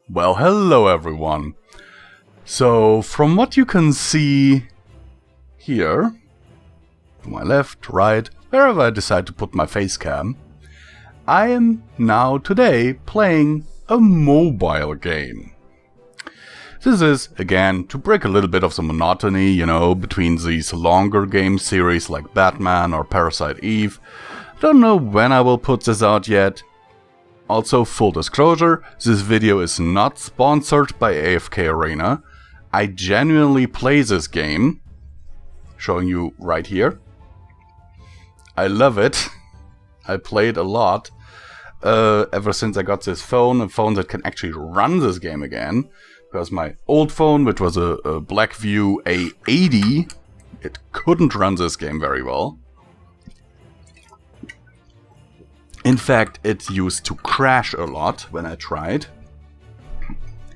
Well, hello everyone. So, from what you can see here, to my left, right, wherever I decide to put my face cam, I am now today playing a mobile game. This is, again, to break a little bit of the monotony, you know, between these longer game series like Batman or Parasite Eve. Don't know when I will put this out yet. Also, full disclosure, this video is not sponsored by AFK Arena. I genuinely play this game, showing you right here. I love it. I play it a lot. Ever since I got this phone, a phone that can actually run this game again. Because my old phone, which was a Blackview A80, it couldn't run this game very well. In fact, it used to crash a lot when I tried.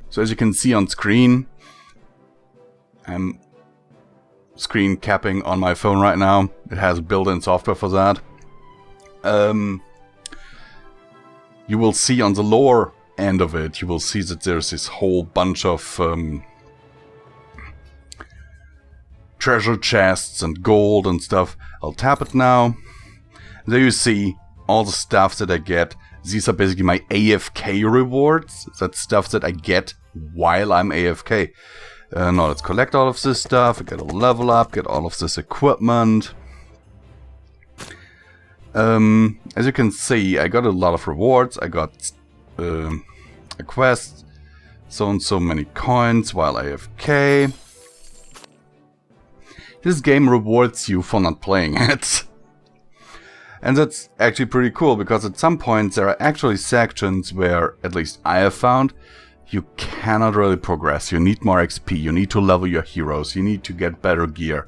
So as you can see on screen, I'm screen capping on my phone right now. It has built-in software for that. You will see on the lower end of it, you will see that there's this whole bunch of treasure chests and gold and stuff. I'll tap it now. There you see all the stuff that I get. These are basically my AFK rewards. That's stuff that I get while I'm AFK. Now let's collect all of this stuff. I get a level up, get all of this equipment. As you can see, I got a lot of rewards. I got a quest, so and so many coins while AFK. This game rewards you for not playing it. And that's actually pretty cool, because at some points there are actually sections where, at least I have found, you cannot really progress. You need more XP, you need to level your heroes, you need to get better gear.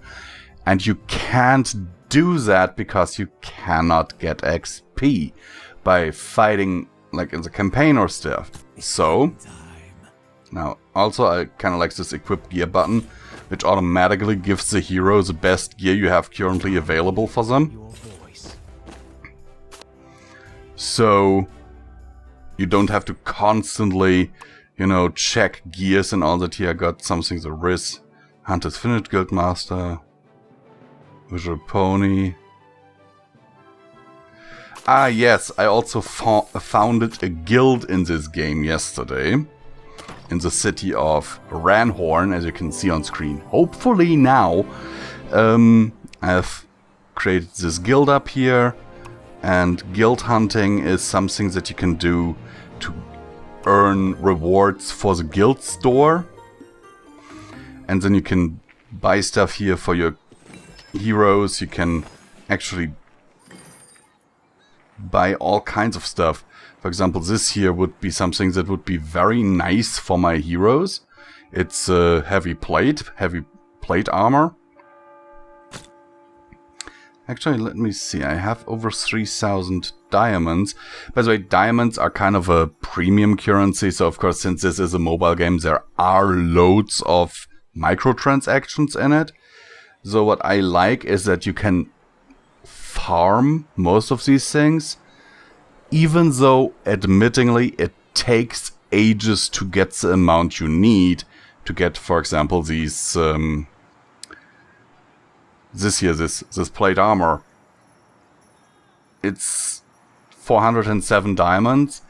And you can't do that because you cannot get XP by fighting like in the campaign or stuff. So, now also I kind of like this equip gear button, which automatically gives the hero the best gear you have currently available for them. So you don't have to constantly, you know, check gears and all that. Here I got something, the Riz, Hunter's Finished Guildmaster, Visual Pony. Ah yes, I also founded a guild in this game yesterday, in the city of Ranhorn, as you can see on screen. Hopefully now, I've created this guild up here. And guild hunting is something that you can do to earn rewards for the guild store. And then you can buy stuff here for your heroes. You can actually buy all kinds of stuff. For example, this here would be something that would be very nice for my heroes. It's heavy plate armor. Actually, let me see, I have over 3,000 diamonds. By the way, diamonds are kind of a premium currency, so of course, since this is a mobile game, there are loads of microtransactions in it. So what I like is that you can farm most of these things, even though, admittingly, it takes ages to get the amount you need to get, for example, these... This plate armor. It's 407 diamonds,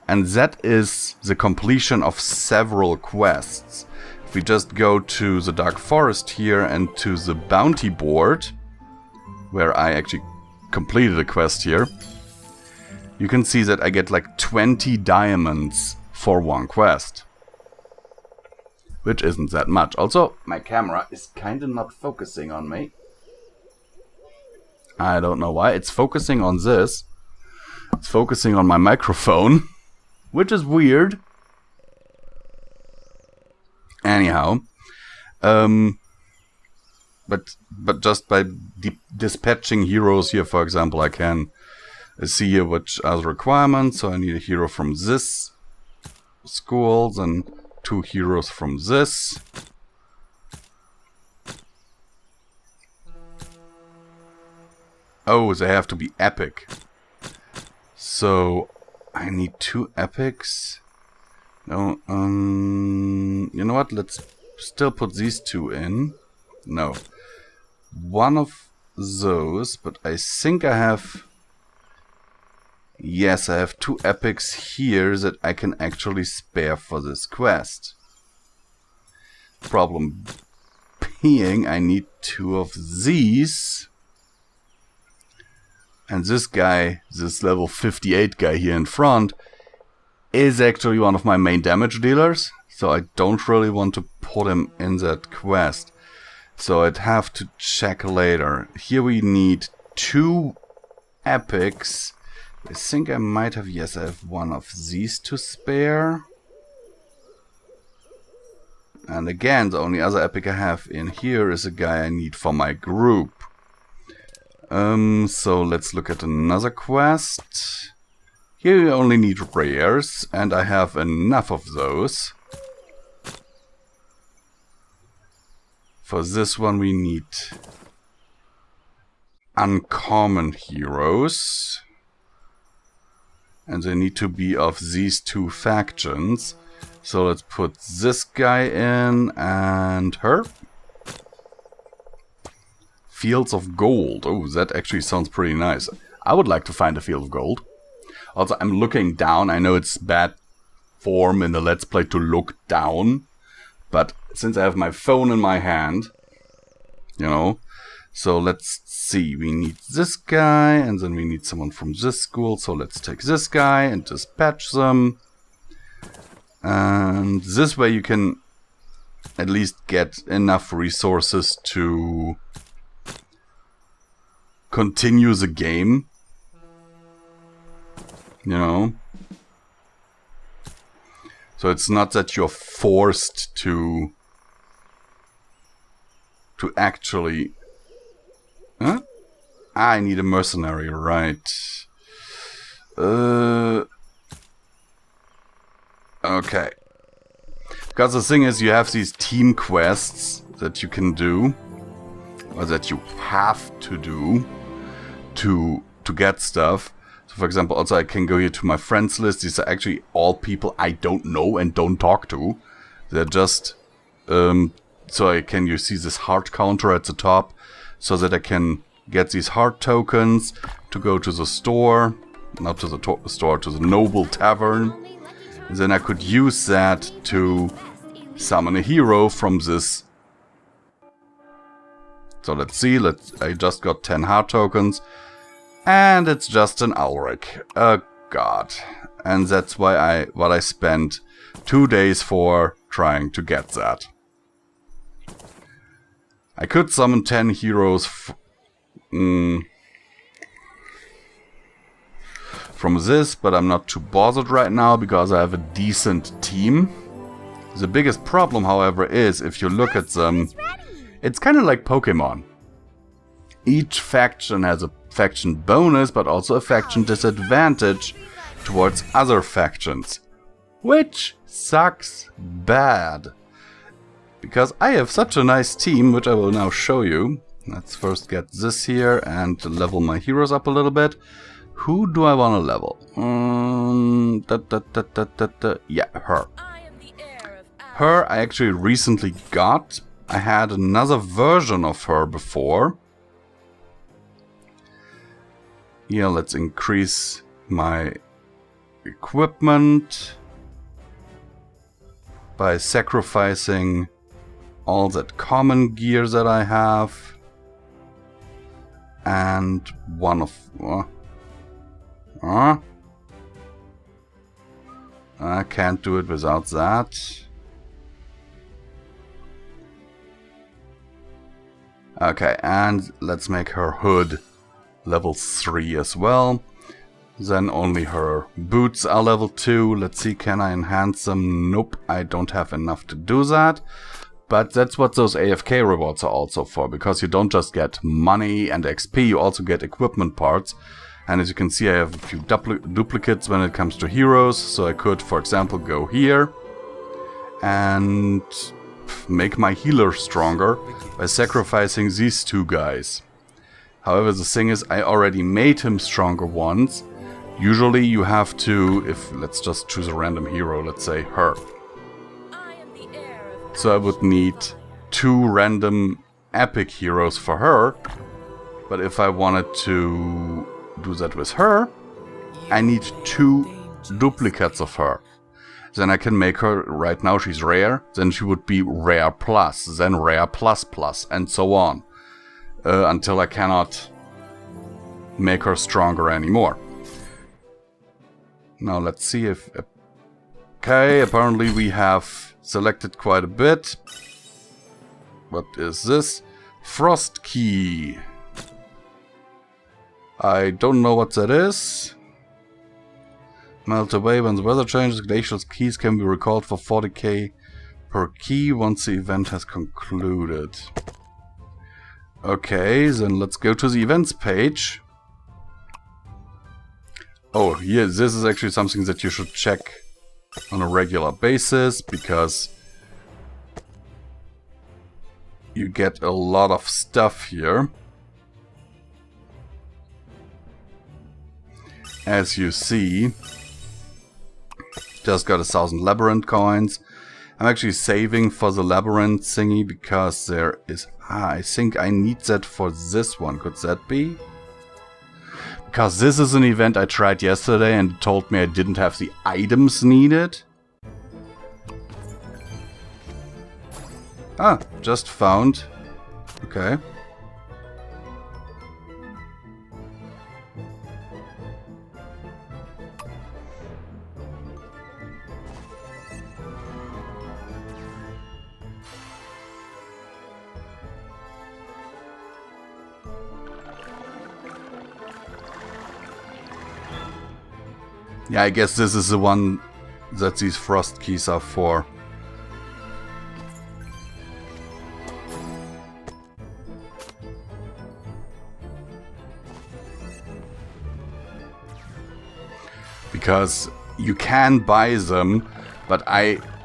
and that is the completion of several quests. If we just go to the Dark Forest here and to the bounty board, where I actually completed a quest here, you can see that I get like 20 diamonds for one quest. Which isn't that much. Also, my camera is kinda not focusing on me. I don't know why. It's focusing on this. It's focusing on my microphone, which is weird. Anyhow, but just by dispatching heroes here, for example, I can see here which are the requirements. So I need a hero from this school, then 2 heroes from this. Oh, they have to be epic. So I need 2 epics. No, you know what? Let's still put these two in. No. One of those, but I think I have... Yes, I have 2 epics here that I can actually spare for this quest. Problem being, I need 2 of these. And this guy, this level 58 guy here in front, is actually one of my main damage dealers. So I don't really want to put him in that quest. So I'd have to check later. Here we need 2 epics. I think I might have, yes, I have 1 of these to spare. And again, the only other epic I have in here is a guy I need for my group. So let's look at another quest. Here you only need rares, and I have enough of those. For this one we need uncommon heroes. And they need to be of these 2 factions. So let's put this guy in and her. Fields of Gold. Oh, that actually sounds pretty nice. I would like to find a Field of Gold. Also, I'm looking down. I know it's bad form in the Let's Play to look down. But since I have my phone in my hand, you know, so let's see. We need this guy, and then we need someone from this school. So let's take this guy and dispatch them. And this way you can at least get enough resources to continue the game. You know? So it's not that you're forced to actually... Huh? I need a mercenary, right. Okay. Because the thing is, you have these team quests that you can do, or that you have to do to get stuff. So for example, also I can go here to my friends list. These are actually all people I don't know and don't talk to. They're just... so you see this heart counter at the top, so that I can get these heart tokens to go to the store. Not to the store, to the Noble Tavern. And then I could use that to summon a hero from this. So let's see, I just got 10 heart tokens. And it's just an Ulrich. Oh god. And that's why what I spent 2 days for trying to get that. I could summon 10 heroes from this, but I'm not too bothered right now because I have a decent team. The biggest problem, however, is if you look at them, it's kind of like Pokemon. Each faction has a faction bonus, but also a faction disadvantage towards other factions, which sucks bad. Because I have such a nice team, which I will now show you. Let's first get this here and level my heroes up a little bit. Who do I want to level? Yeah, her. Her I actually recently got. I had another version of her before. Here, let's increase my equipment by sacrificing all that common gear that I have. And one of... I can't do it without that. Okay, and let's make her hood level 3 as well. Then only her boots are level 2. Let's see, can I enhance them? Nope, I don't have enough to do that. But that's what those AFK rewards are also for, because you don't just get money and XP, you also get equipment parts. And as you can see, I have a few duplicates when it comes to heroes, so I could, for example, go here and make my healer stronger by sacrificing these 2 guys. However, the thing is, I already made him stronger once, Usually you have to, let's just choose a random hero, let's say her. So I would need 2 random epic heroes for her, but if I wanted to do that with her, I need 2 duplicates of her. Then I can make her, right now she's rare, then she would be rare plus, then rare plus plus, and so on. Until I cannot make her stronger anymore. Now let's see if... Okay, apparently we have selected quite a bit. What is this? Frost Key. I don't know what that is. Melt away when the weather changes. Glacial keys can be recalled for 40k per key once the event has concluded. Okay, then let's go to the events page. Oh, yeah, this is actually something that you should check on a regular basis, because you get a lot of stuff here. As you see, just got 1,000 labyrinth coins. I'm actually saving for the labyrinth thingy because there is... I think I need that for this one. Could that be? Because this is an event I tried yesterday and it told me I didn't have the items needed. Ah, just found. Okay. Yeah, I guess this is the one that these frost keys are for. Because you can buy them, but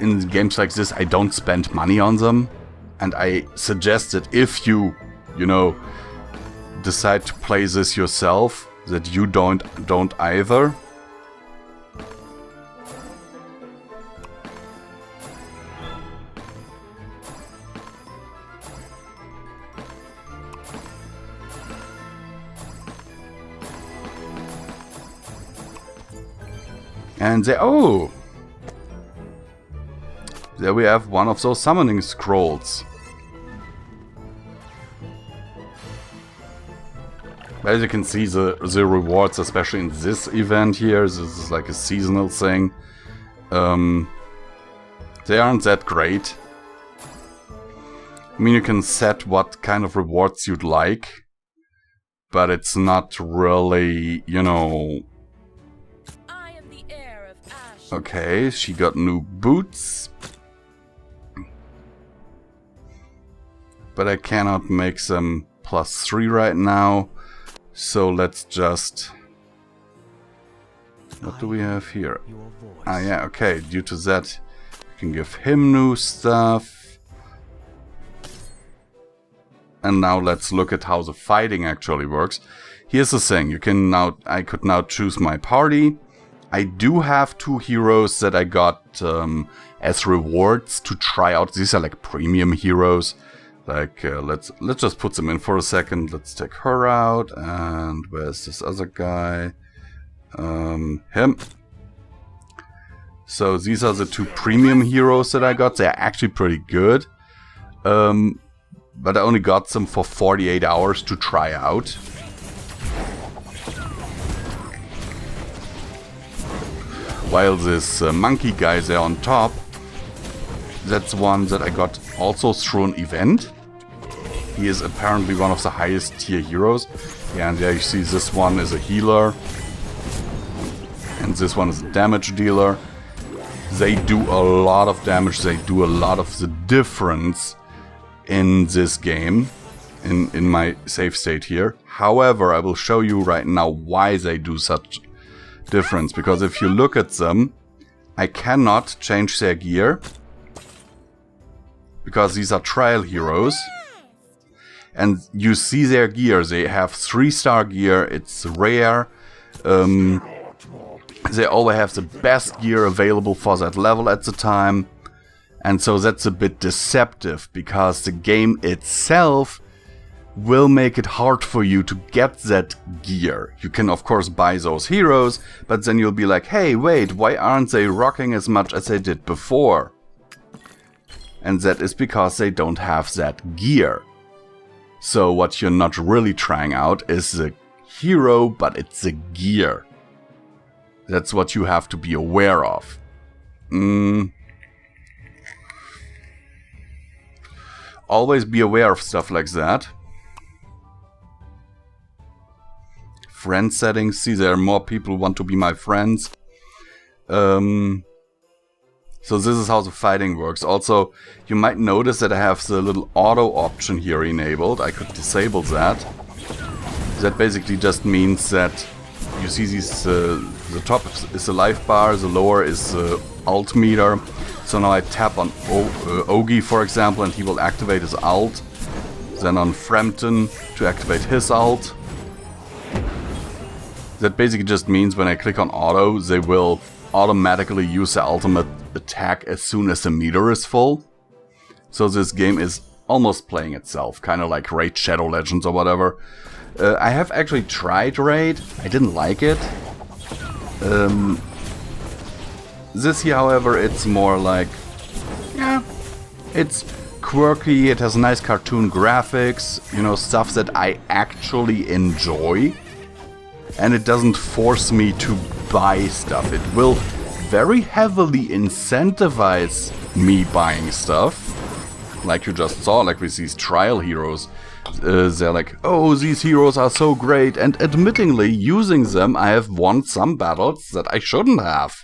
in games like this, I don't spend money on them. And I suggest that if you decide to play this yourself, that you don't either. And there we have one of those summoning scrolls. As you can see, the rewards, especially in this event here, this is like a seasonal thing. They aren't that great. I mean, you can set what kind of rewards you'd like, but it's not really, Okay, she got new boots. But I cannot make them +3 right now. So let's just... What do we have here? Ah, yeah, okay. Due to that, you can give him new stuff. And now let's look at how the fighting actually works. Here's the thing. I could now choose my party. I do have 2 heroes that I got as rewards to try out. These are like premium heroes. Like, let's just put them in for a second. Let's take her out. And where's this other guy? Him. So these are the 2 premium heroes that I got. They're actually pretty good. But I only got them for 48 hours to try out. While this monkey guy there on top, that's one that I got also through an event. He is apparently one of the highest tier heroes. Yeah, and there you see this one is a healer. And this one is a damage dealer. They do a lot of damage. They do a lot of the difference in this game. In my save state here. However, I will show you right now why they do such difference, because if you look at them, I cannot change their gear because these are trial heroes, and you see their gear. They have 3-star gear. It's rare. They always have the best gear available for that level at the time. And so that's a bit deceptive, because the game itself will make it hard for you to get that gear. You can of course buy those heroes, but then you'll be like, hey, wait, why aren't they rocking as much as they did before? And that is because they don't have that gear. So what you're not really trying out is the hero, but it's the gear. That's what you have to be aware of. Always be aware of stuff like that. Friend settings. See, there are more people who want to be my friends. So this is how the fighting works. Also, you might notice that I have the little auto option here enabled. I could disable that. That basically just means that you see these, the top is the life bar, the lower is the ult meter. So now I tap on Ogi, for example, and he will activate his ult. Then on Frampton to activate his ult. That basically just means when I click on auto, they will automatically use the ultimate attack as soon as the meter is full. So this game is almost playing itself, kind of like Raid Shadow Legends or whatever. I have actually tried Raid, I didn't like it. This here, however, it's more like, yeah, it's quirky, it has nice cartoon graphics, you know, stuff that I actually enjoy. And it doesn't force me to buy stuff. It will very heavily incentivize me buying stuff. Like you just saw, like with these trial heroes. They're like, oh, these heroes are so great. And admittingly, using them, I have won some battles that I shouldn't have.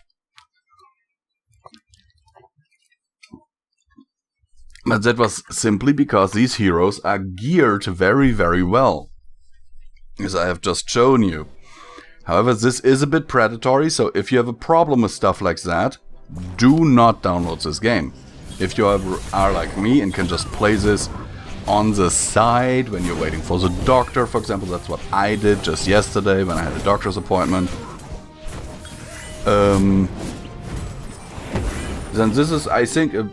But that was simply because these heroes are geared very, very well. As I have just shown you. However, this is a bit predatory, so if you have a problem with stuff like that, do not download this game. If you are like me and can just play this on the side when you're waiting for the doctor, for example, that's what I did just yesterday when I had a doctor's appointment. Then this is, I think, a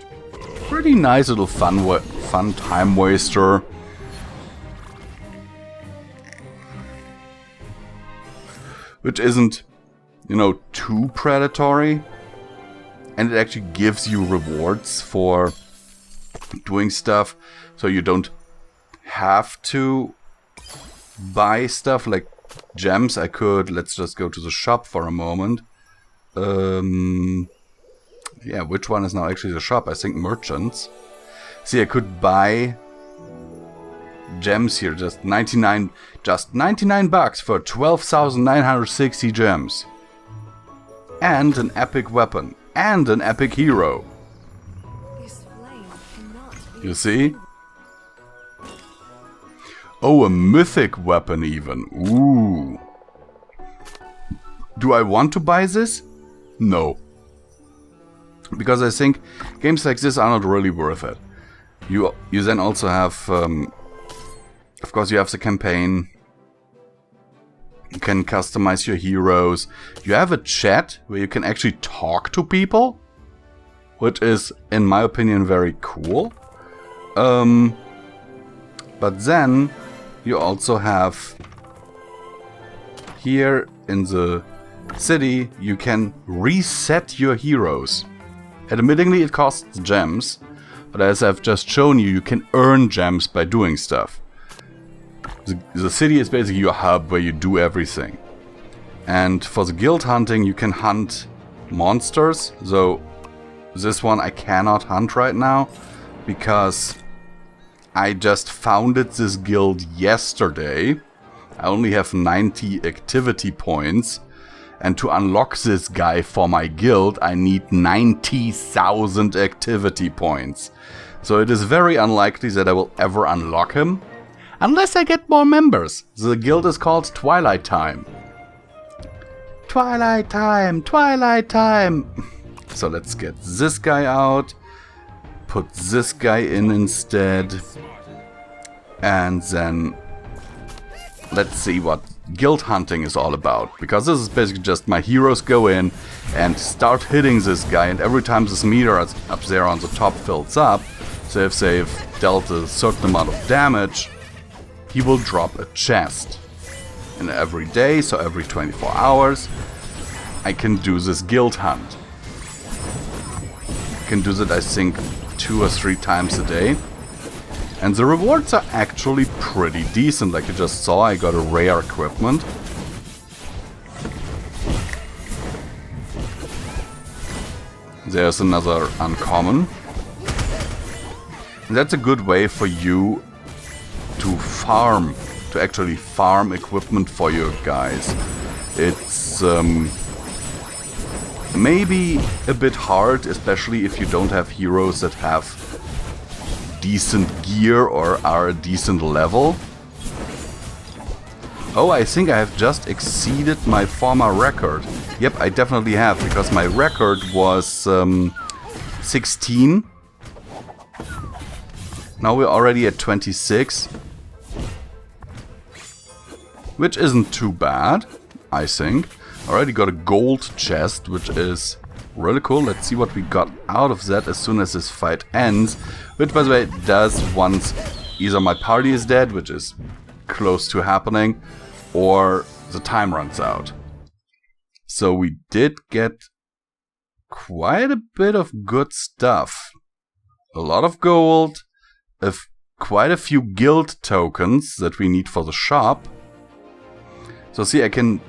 pretty nice little fun time waster. Which isn't, you know, too predatory. And it actually gives you rewards for doing stuff. So you don't have to buy stuff like gems. I could, let's just go to the shop for a moment. Yeah, which one is now actually the shop? I think merchants. See, I could buy gems here, just 99 bucks for 12,960 gems. And an epic weapon. And an epic hero. You see? Oh, a mythic weapon even. Ooh. Do I want to buy this? No. Because I think games like this are not really worth it. You then also have... of course, you have the campaign. You can customize your heroes. You have a chat where you can actually talk to people, which is, in my opinion, very cool. But then you also have here in the city, you can reset your heroes. Admittingly, it costs gems, but as I've just shown you, you can earn gems by doing stuff. The city is basically your hub where you do everything. And for the guild hunting, you can hunt monsters. So this one I cannot hunt right now because I just founded this guild yesterday. I only have 90 activity points. And to unlock this guy for my guild, I need 90,000 activity points. So it is very unlikely that I will ever unlock him. Unless I get more members. The guild is called Twilight Time. Twilight Time! Twilight Time! So let's get this guy out. Put this guy in instead. And then let's see what guild hunting is all about. Because this is basically just my heroes go in and start hitting this guy, and every time this meter up there on the top fills up, so if they've dealt a certain amount of damage, he will drop a chest. And every day, so every 24 hours, I can do this guild hunt. I can do that, I think, 2 or 3 times a day. And the rewards are actually pretty decent. Like you just saw, I got a rare equipment. There's another uncommon. And that's a good way for you to farm, to actually farm equipment for your guys. It's maybe a bit hard, especially if you don't have heroes that have decent gear or are a decent level. Oh, I think I have just exceeded my former record. Yep, I definitely have, because my record was 16. Now we're already at 26. Which isn't too bad, I think. Already got a gold chest, which is really cool. Let's see what we got out of that as soon as this fight ends. Which, by the way, does once either my party is dead, which is close to happening, or the time runs out. So we did get quite a bit of good stuff. A lot of gold, quite a few guild tokens that we need for the shop. So see, I can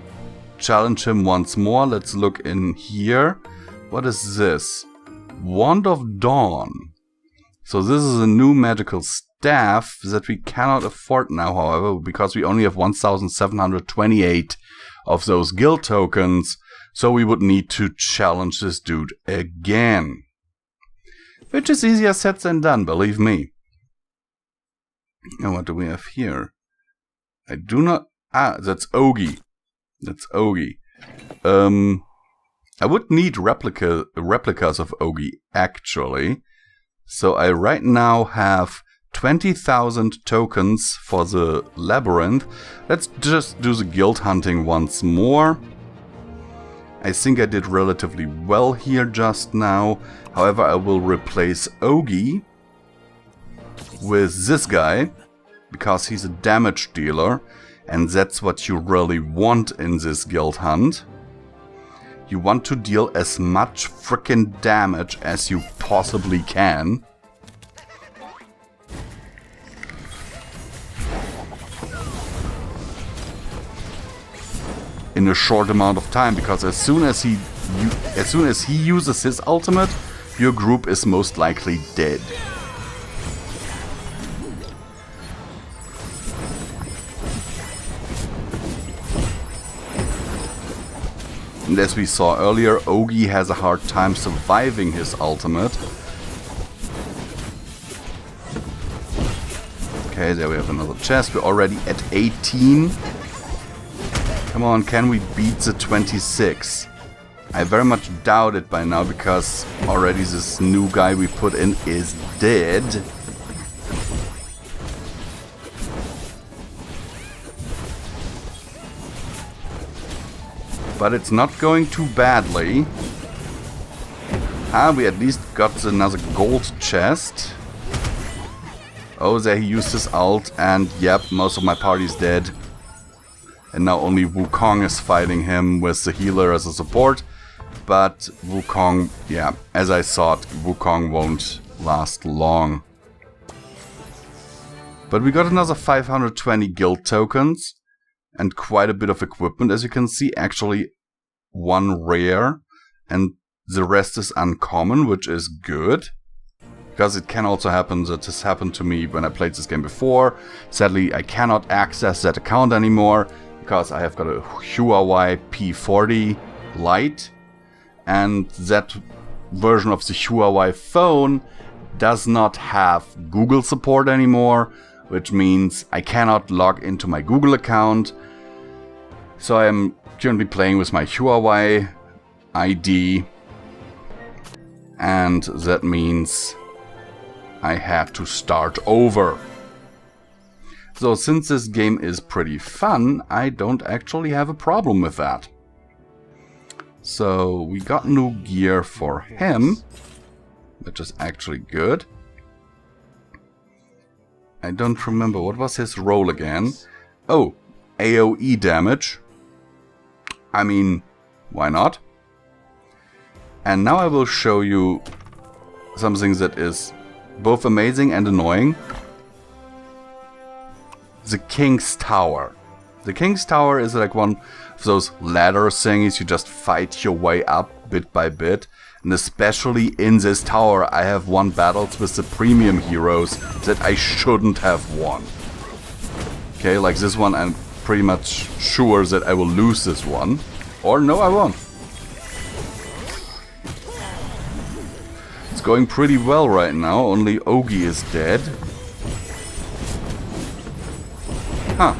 challenge him once more. Let's look in here. What is this? Wand of Dawn. So this is a new magical staff that we cannot afford now, however, because we only have 1,728 of those guild tokens. So we would need to challenge this dude again. Which is easier said than done, believe me. And what do we have here? I do not... Ah, that's Ogi. That's Ogi. I would need replicas of Ogi, actually. So I right now have 20,000 tokens for the labyrinth. Let's just do the guild hunting once more. I think I did relatively well here just now. However, I will replace Ogi with this guy, because he's a damage dealer, and that's what you really want in this guild hunt. You want to deal as much frickin' damage as you possibly can. In a short amount of time, because as soon as he uses his ultimate, your group is most likely dead. And as we saw earlier, Ogi has a hard time surviving his ultimate. Okay, there we have another chest. We're already at 18. Come on, can we beat the 26? I very much doubt it by now, because already this new guy we put in is dead. But it's not going too badly. We at least got another gold chest. Oh, there he used his ult, and yep, most of my party's dead. And now only Wukong is fighting him with the healer as a support. But Wukong, yeah, as I thought, Wukong won't last long. But we got another 520 guild tokens. And quite a bit of equipment, as you can see. Actually, one rare, and the rest is uncommon, which is good. Because it can also happen that this happened to me when I played this game before. Sadly, I cannot access that account anymore, because I have got a Huawei P40 Lite. And that version of the Huawei phone does not have Google support anymore, which means I cannot log into my Google account. So I am currently playing with my Huawei ID, and that means I had to start over. So since this game is pretty fun, I don't actually have a problem with that. So we got new gear for him, which is actually good. I don't remember, what was his role again? Oh, AoE damage. I mean, why not? And now I will show you something that is both amazing and annoying. The King's Tower. The King's Tower is like one of those ladder thingies you just fight your way up bit by bit. And especially in this tower I have won battles with the premium heroes that I shouldn't have won. Okay, like this one I'm pretty much sure that I will lose this one. Or no, I won't. It's going pretty well right now, only Ogi is dead. Huh.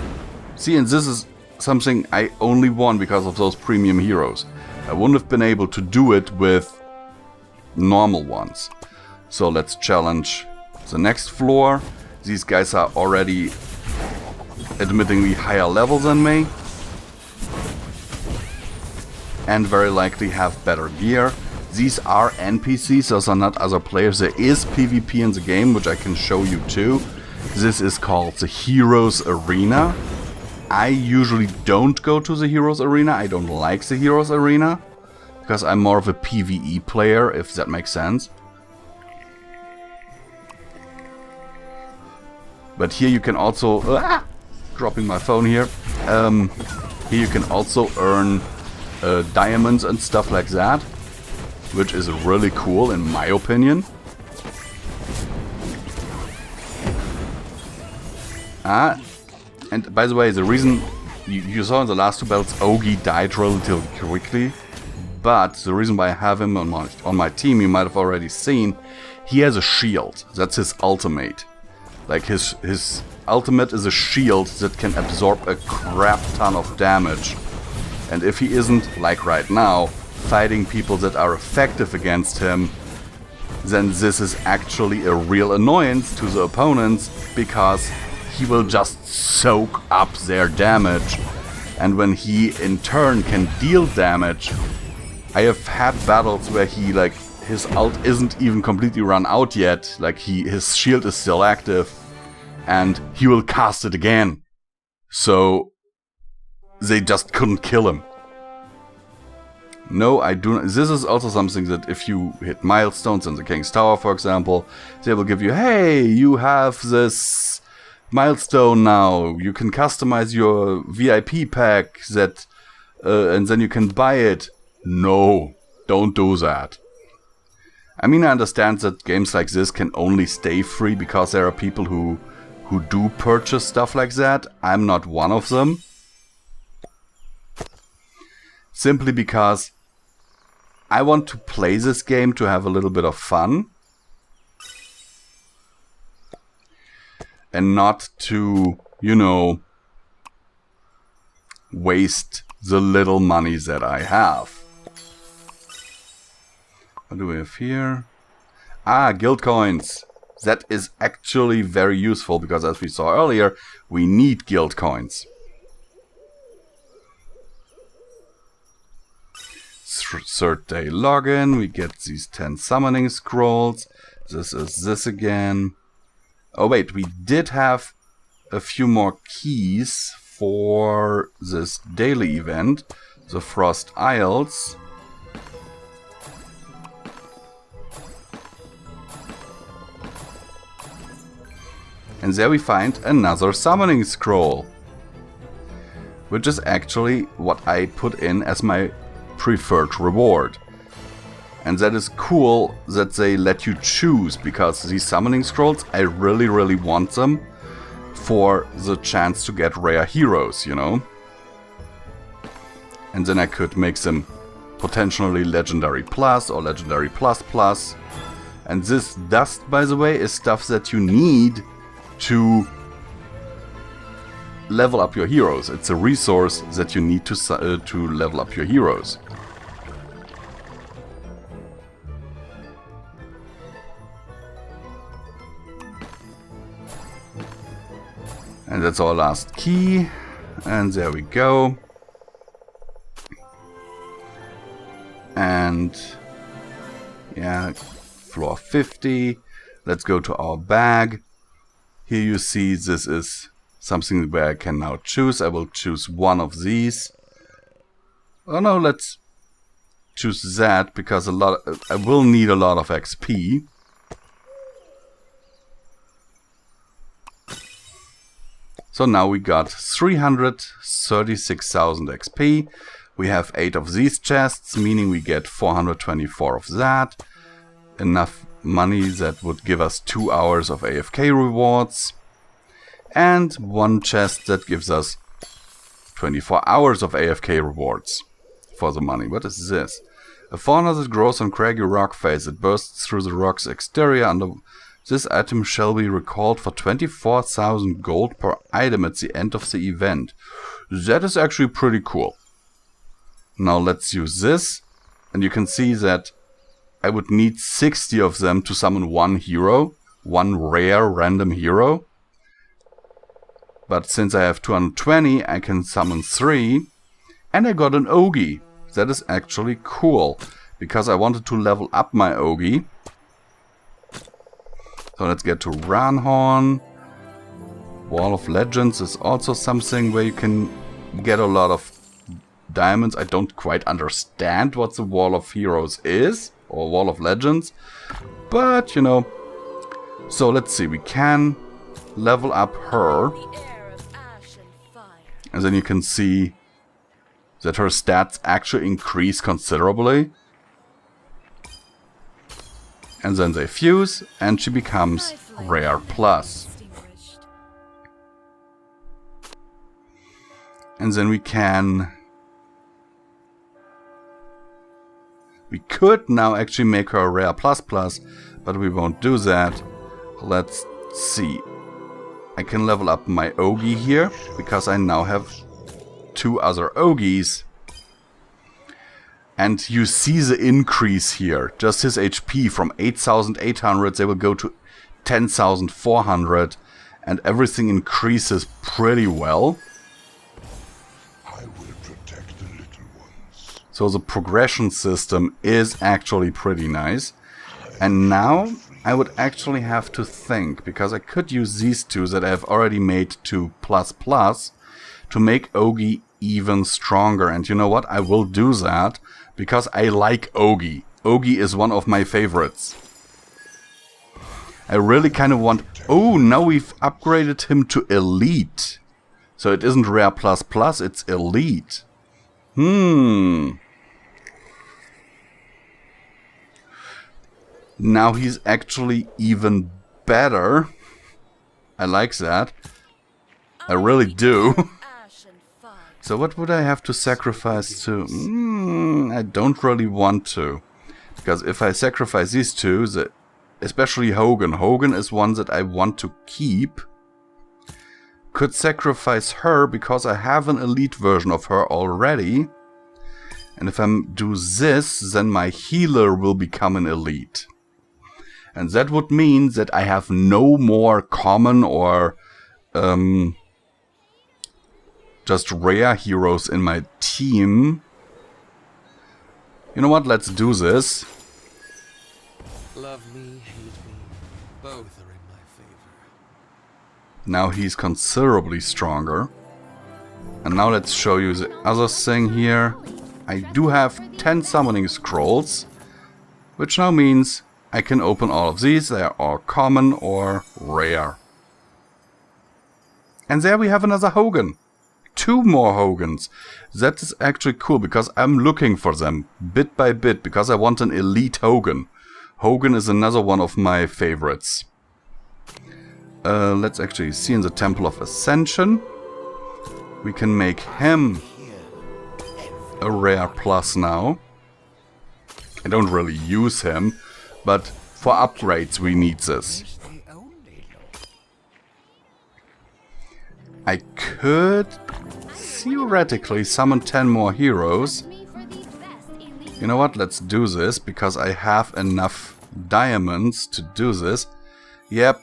See, and this is something I only won because of those premium heroes. I wouldn't have been able to do it with normal ones. So let's challenge the next floor. These guys are already admittingly higher level than me. And very likely have better gear. These are NPCs, those are not other players. There is PvP in the game, which I can show you too. This is called the Heroes Arena. I usually don't go to the Heroes Arena. I don't like the Heroes Arena. Because I'm more of a PvE player, if that makes sense. But here you can also... dropping my phone here. Here you can also earn diamonds and stuff like that. Which is really cool in my opinion. And by the way, the reason you saw in the last two battles, Ogi died relatively quickly. But the reason why I have him on my team, you might have already seen, he has a shield. That's his ultimate. Like his ultimate is a shield that can absorb a crap ton of damage. And if he isn't, like right now, fighting people that are effective against him, then this is actually a real annoyance to the opponents, because he will just soak up their damage. And when he in turn can deal damage, I have had battles where he, like, his ult isn't even completely run out yet, like his shield is still active, and he will cast it again. So they just couldn't kill him. No, I do not. This is also something that if you hit milestones in the King's Tower, for example, they will give you, hey, you have this milestone now, you can customize your VIP pack that, and then you can buy it. No, don't do that. I mean, I understand that games like this can only stay free because there are people who do purchase stuff like that. I'm not one of them. Simply because I want to play this game to have a little bit of fun. And not to, you know, waste the little money that I have. What do we have here? Ah, guild coins. That is actually very useful because, as we saw earlier, we need guild coins. Third day login, we get these 10 summoning scrolls. This is this again. Oh wait, we did have a few more keys for this daily event, the Frost Isles. And there we find another summoning scroll, which is actually what I put in as my preferred reward. And that is cool that they let you choose, because these summoning scrolls, I really want them for the chance to get rare heroes, you know? And then I could make them potentially legendary plus or legendary plus plus. And this dust, by the way, is stuff that you need to level up your heroes. It's a resource that you need to level up your heroes. And that's our last key. And there we go. And yeah, floor 50. Let's go to our bag. Here you see this is something where I can now choose. I will choose one of these. Oh no, let's choose that because I will need a lot of XP. So now we got 336,000 XP. We have 8 of these chests, meaning we get 424 of that. Enough money that would give us 2 hours of AFK rewards. And 1 chest that gives us 24 hours of AFK rewards for the money. What is this? A fauna that grows on craggy rock face. It bursts through the rock's exterior. Under this item shall be recalled for 24,000 gold per item at the end of the event. That is actually pretty cool. Now let's use this. And you can see that I would need 60 of them to summon one hero. One rare random hero. But since I have 220, I can summon 3. And I got an Ogi. That is actually cool. Because I wanted to level up my Ogi. So let's get to Ranhorn. Wall of Legends is also something where you can get a lot of diamonds. I don't quite understand what the Wall of Heroes is. Or Wall of Legends. But, you know. So let's see. We can level up her. And then you can see that her stats actually increase considerably. And then they fuse, and she becomes Rare Plus. And then we could now actually make her a Rare Plus Plus, but we won't do that. Let's see. I can level up my Ogi here, because I now have 2 other Ogis. And you see the increase here. Just his HP from 8,800, they will go to 10,400. And everything increases pretty well. I will protect the little ones. So the progression system is actually pretty nice. And now I would actually have to think, because I could use these 2 that I have already made to ++ to make Ogi even stronger. And you know what? I will do that. Because I like Ogi. Ogi is one of my favorites. I really kind of want... Oh, now we've upgraded him to Elite. So it isn't Rare Plus Plus, it's Elite. Now he's actually even better. I like that. I really do. So what would I have to sacrifice to? I don't really want to. Because if I sacrifice these 2, especially Hogan is one that I want to keep. Could sacrifice her because I have an elite version of her already. And if I do this, then my healer will become an elite. And that would mean that I have no more common or... just rare heroes in my team. You know what? Let's do this. Love me, hate me. Both are in my favor. Now he's considerably stronger. And now let's show you the other thing here. I do have 10 summoning scrolls. Which now means I can open all of these. They are all common or rare. And there we have another Hogan. 2 more Hogans. That is actually cool because I'm looking for them bit by bit because I want an elite Hogan. Hogan is another one of my favorites. Let's actually see in the Temple of Ascension. We can make him a Rare Plus now. I don't really use him, but for upgrades we need this. I could theoretically summon 10 more heroes. You know what, let's do this, because I have enough diamonds to do this. Yep,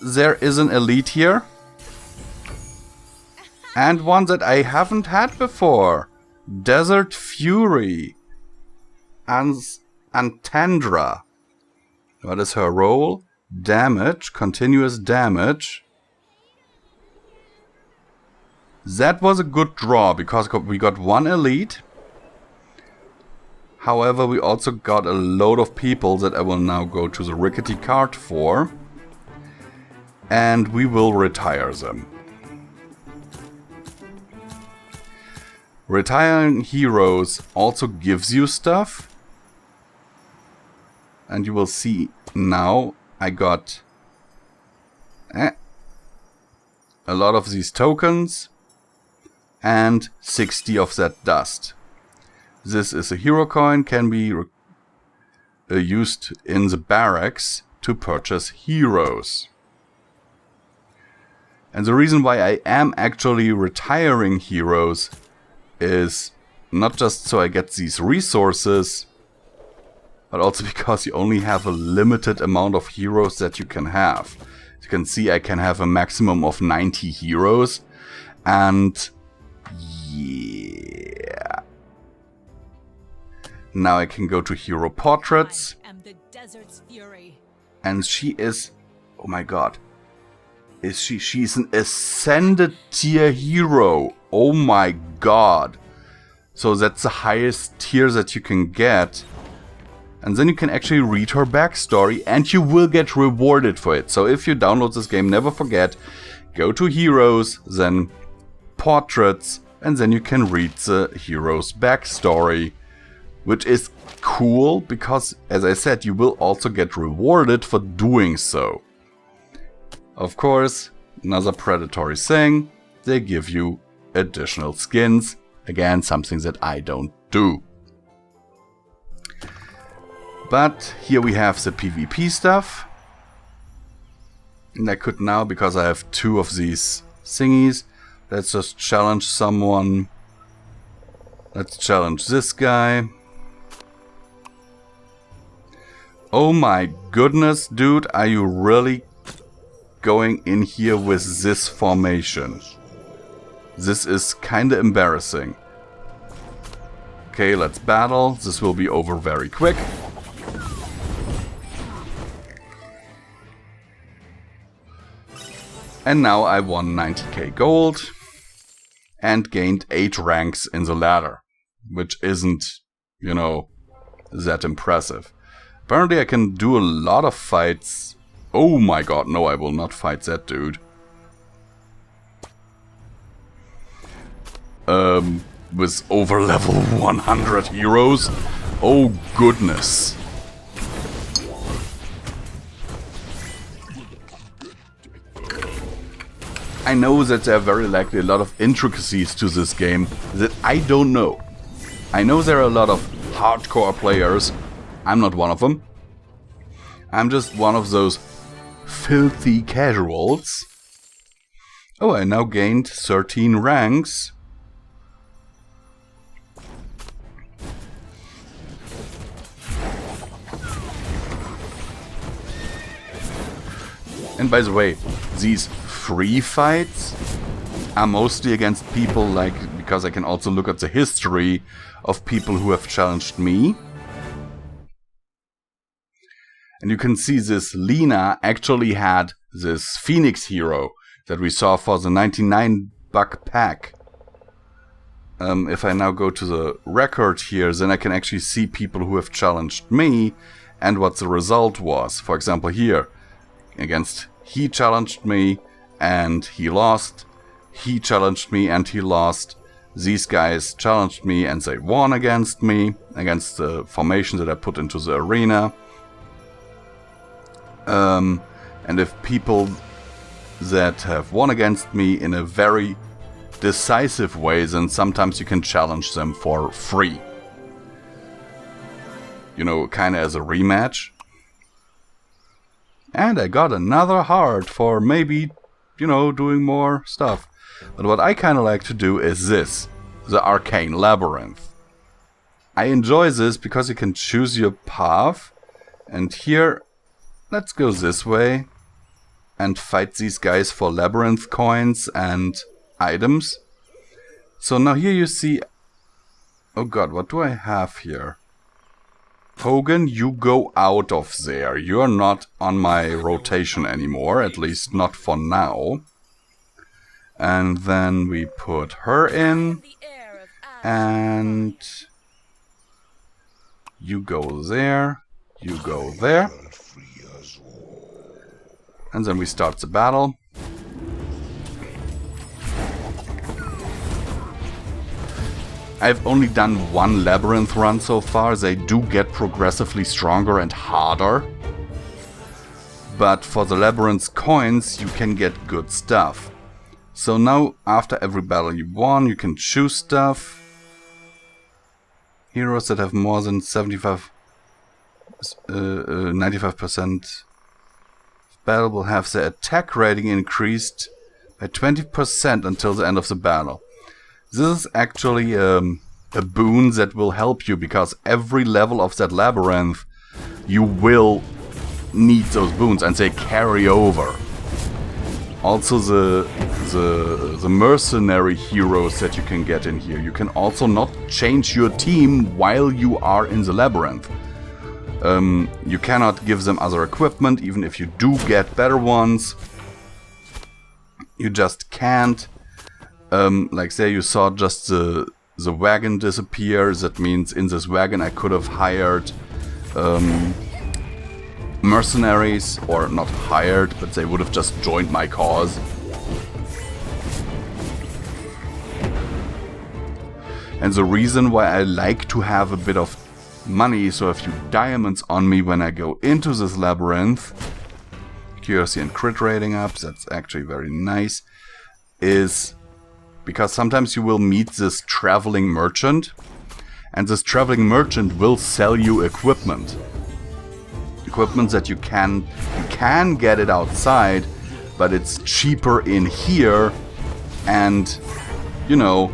there is an elite here. And one that I haven't had before. Desert Fury. Antandra. What is her role? Damage. Continuous damage. That was a good draw because we got one elite. However, we also got a load of people that I will now go to the rickety cart for. And we will retire them. Retiring heroes also gives you stuff. And you will see now I got a lot of these tokens and 60 of that dust. This is a hero coin, can be used in the barracks to purchase heroes. And the reason why I am actually retiring heroes is not just so I get these resources, but also because you only have a limited amount of heroes that you can have. As you can see, I can have a maximum of 90 heroes, and yeah. Now I can go to hero portraits, and she is, oh my god, she's an ascended tier hero. Oh my god. So that's the highest tier that you can get. And then you can actually read her backstory and you will get rewarded for it. So if you download this game, never forget, go to heroes, then portraits, and then you can read the hero's backstory. Which is cool because, as I said, you will also get rewarded for doing so. Of course, another predatory thing, they give you additional skins. Again, something that I don't do. But here we have the PvP stuff. And I could now, because I have 2 of these thingies, let's just challenge someone. Let's challenge this guy. Oh my goodness, dude, are you really going in here with this formation? This is kinda embarrassing. Okay, let's battle. This will be over very quick. And now I won 90k gold and gained 8 ranks in the ladder, which isn't, you know, that impressive. Apparently I can do a lot of fights. Oh my god, no, I will not fight that dude. With over level 100 heroes. Oh goodness. I know that there are very likely a lot of intricacies to this game that I don't know. I know there are a lot of hardcore players. I'm not one of them. I'm just one of those filthy casuals. Oh, I now gained 13 ranks. And by the way, these free fights are mostly against people like, because I can also look at the history of people who have challenged me. And you can see this Lena actually had this Phoenix hero that we saw for the 99 buck pack. If I now go to the record here, then I can actually see people who have challenged me and what the result was. For example here, he challenged me and he lost. He challenged me and he lost. These guys challenged me and they won against me, against the formation that I put into the arena. And if people that have won against me in a very decisive way, then sometimes you can challenge them for free. You know, kinda as a rematch. And I got another heart for maybe, you know, doing more stuff. But what I kinda like to do is this, the Arcane Labyrinth. I enjoy this because you can choose your path, and here, let's go this way and fight these guys for labyrinth coins and items. So now here you see... Oh god, what do I have here? Hogan, you go out of there. You're not on my rotation anymore, at least not for now. And then we put her in. And... you go there. You go there. And then we start the battle. I've only done one labyrinth run so far. They do get progressively stronger and harder. But for the labyrinth coins, you can get good stuff. So now, after every battle you won, you can choose stuff. Heroes that have more than 95% battle will have their attack rating increased by 20% until the end of the battle. This is actually a boon that will help you, because every level of that labyrinth you will need those boons and they carry over. Also the mercenary heroes that you can get in here. You can also not change your team while you are in the labyrinth. You cannot give them other equipment, even if you do get better ones. You just can't. Like there you saw just the wagon disappear. That means in this wagon I could have hired mercenaries, or not hired, but they would have just joined my cause. And the reason why I like to have a bit of money, so a few diamonds on me when I go into this labyrinth, accuracy and crit rating up, that's actually very nice, is because sometimes you will meet this traveling merchant, and this traveling merchant will sell you equipment. Equipment that you can get it outside, but it's cheaper in here, and you know,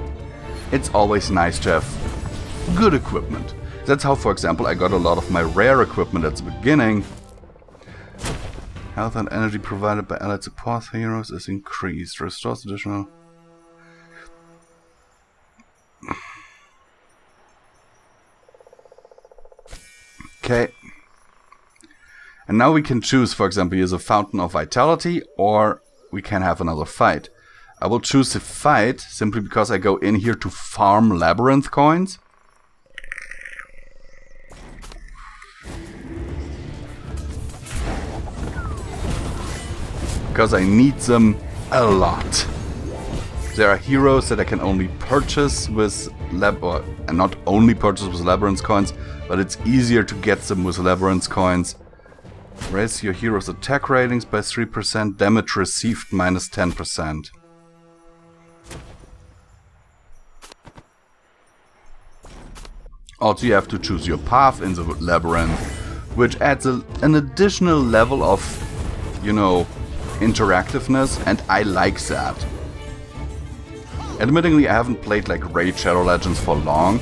it's always nice to have good equipment. That's how, for example, I got a lot of my rare equipment at the beginning. Health and energy provided by allied support heroes is increased. Restores additional... Okay. And now we can choose, for example, here's a Fountain of Vitality, or we can have another fight. I will choose the fight simply because I go in here to farm labyrinth coins. Because I need them a lot. There are heroes that I can only purchase with and not only purchase with labyrinth coins, but it's easier to get them with labyrinth coins. Raise your hero's attack ratings by 3%, damage received minus 10%. Also, you have to choose your path in the labyrinth, which adds an additional level of, you know, interactiveness, and I like that. Admittingly, I haven't played like Raid Shadow Legends for long,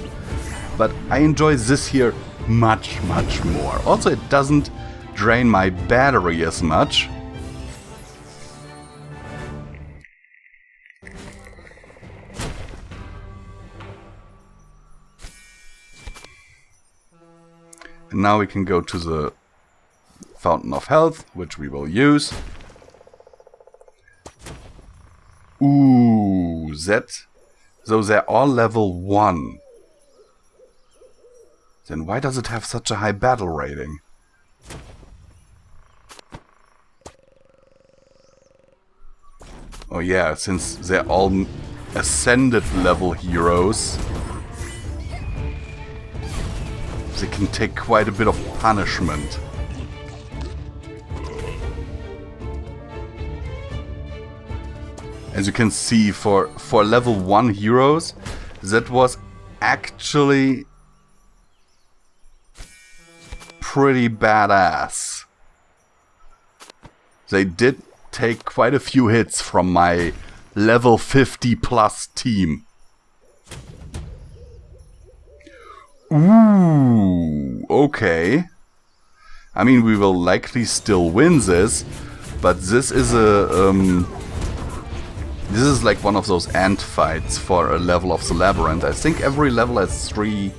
but I enjoy this here much, much more. Also, it doesn't drain my battery as much. And now we can go to the Fountain of Health, which we will use. Ooh, that... So they're all level 1. Then why does it have such a high battle rating? Oh yeah, since they're all ascended level heroes, they can take quite a bit of punishment. As you can see, for level 1 heroes, that was actually pretty badass. They did take quite a few hits from my level 50 plus team. Ooh, okay. I mean, we will likely still win this, but this is a This is like one of those ant fights for a level of the labyrinth. I think every level has 3...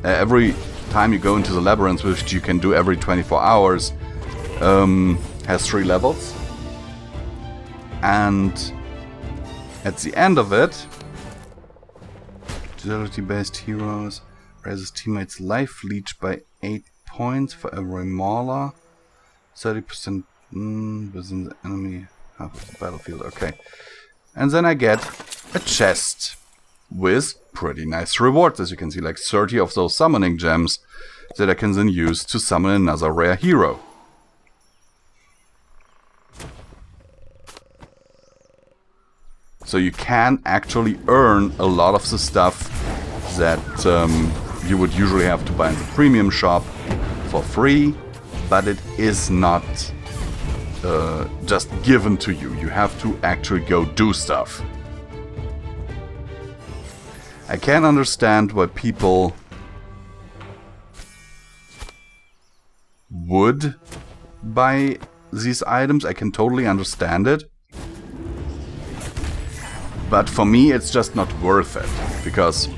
every time you go into the labyrinth, which you can do every 24 hours, has 3 levels. And at the end of it, agility-based heroes raises teammates' life leech by 8 points for every mauler. 30% within the enemy half of the battlefield. Okay. And then I get a chest with pretty nice rewards, as you can see, like 30 of those summoning gems that I can then use to summon another rare hero. So you can actually earn a lot of the stuff that you would usually have to buy in the premium shop for free, but it is not just given to you. You have to actually go do stuff. I can understand why people would buy these items. I can totally understand it. But for me, it's just not worth it, because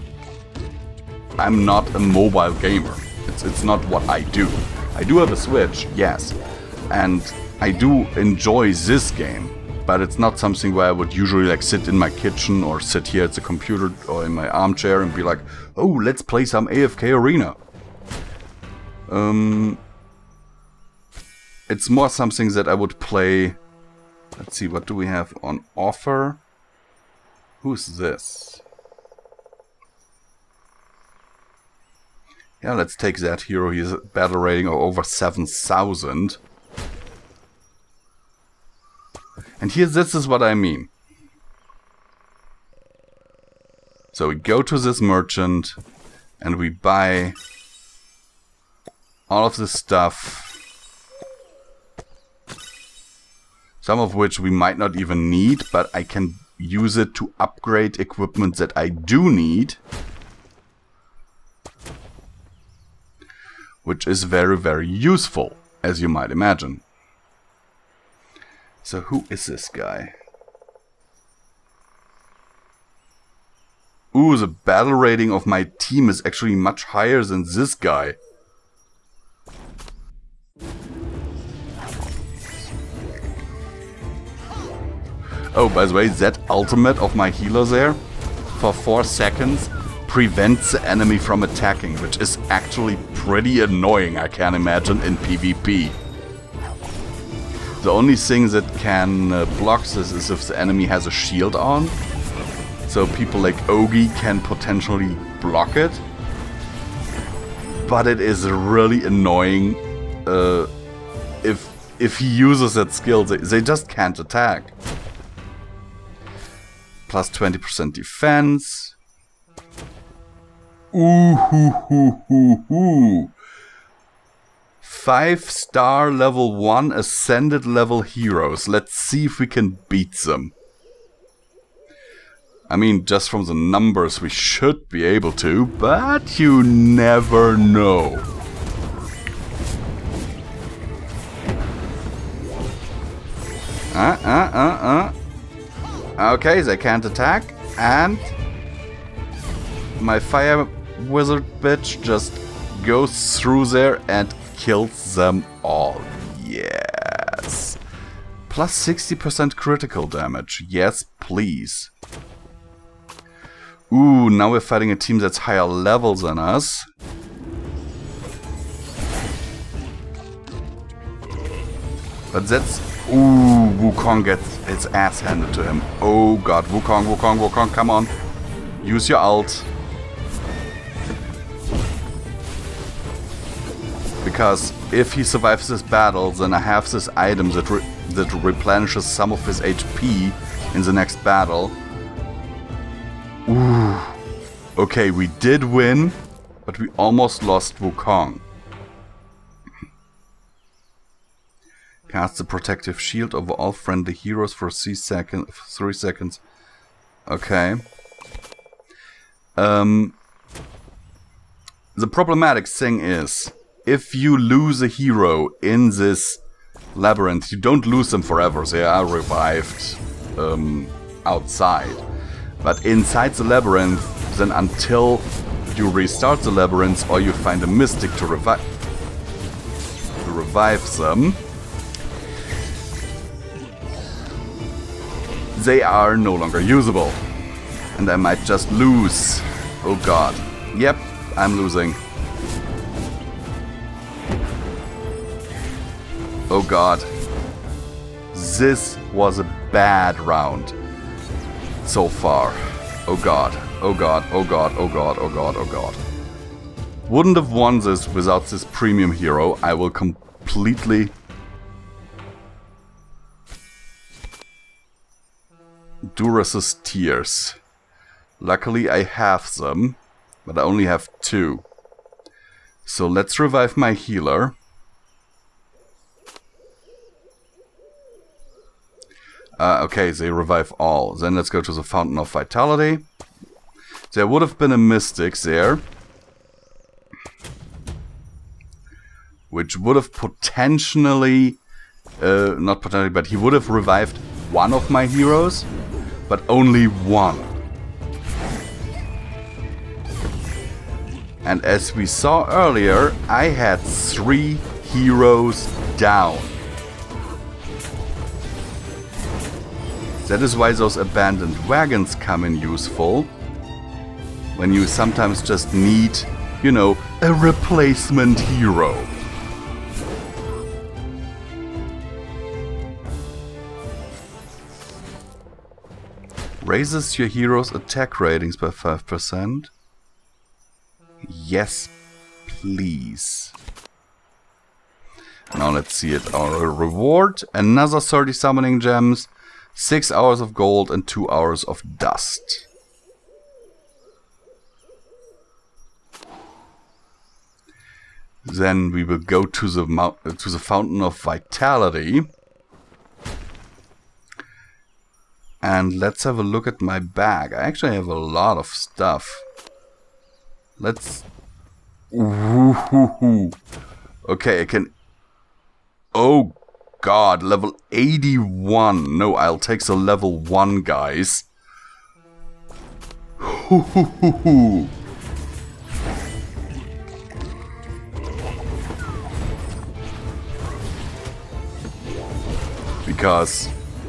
I'm not a mobile gamer. It's not what I do. I do have a Switch, yes, and I do enjoy this game, but it's not something where I would usually like sit in my kitchen or sit here at the computer or in my armchair and be like, oh, let's play some AFK Arena. It's more something that I would play. Let's see, what do we have on offer? Who's this? Yeah, let's take that hero. He has a battle rating of over 7,000. And here, this is what I mean. So we go to this merchant and we buy all of this stuff. Some of which we might not even need, but I can use it to upgrade equipment that I do need. Which is very, very useful, as you might imagine. So who is this guy? Ooh, the battle rating of my team is actually much higher than this guy. Oh, by the way, that ultimate of my healer there, for 4 seconds, prevents the enemy from attacking, which is actually pretty annoying, I can imagine, in PvP. The only thing that can block this is if the enemy has a shield on. So people like Ogi can potentially block it. But it is really annoying if he uses that skill, they just can't attack. Plus 20% defense. Ooh, hoo, hoo, hoo, hoo. 5-star level 1 ascended level heroes. Let's see if we can beat them. I mean, just from the numbers we should be able to, but you never know. Okay, they can't attack, and my fire wizard bitch just goes through there and kills them all. Yes. Plus 60% critical damage. Yes, please. Ooh, now we're fighting a team that's higher level than us. But that's... Ooh, Wukong gets his ass handed to him. Oh god, Wukong, come on. Use your ult. Because if he survives this battle, then I have this item that replenishes some of his HP in the next battle. Ooh. Okay, we did win, but we almost lost Wukong. Cast the protective shield over all friendly heroes for 3 seconds. Okay. The problematic thing is, if you lose a hero in this labyrinth, you don't lose them forever. They are revived outside. But inside the labyrinth, then until you restart the labyrinth or you find a mystic to revive them, they are no longer usable. And I might just lose. Oh god. Yep, I'm losing. Oh god. This was a bad round so far. Oh god. Oh god. Oh god. Oh god. Oh god. Oh god. Wouldn't have won this without this premium hero. I will completely... Duras's Tears. Luckily I have them, but I only have 2. So let's revive my healer. Okay, they revive all. Then let's go to the Fountain of Vitality. There would have been a Mystic there, which would have potentially... not potentially, but he would have revived one of my heroes, but only one. And as we saw earlier, I had 3 heroes down. That is why those abandoned wagons come in useful. When you sometimes just need, you know, a replacement hero. Raises your hero's attack ratings by 5%. Yes, please. Now let's see it. Our reward. Another 30 summoning gems. 6 hours of gold and 2 hours of dust. Then we will go to the Fountain of Vitality. And let's have a look at my bag. I actually have a lot of stuff. Let's... Ooh. Okay, I can... Oh god, level 81. No, I'll take the level 1, guys. Because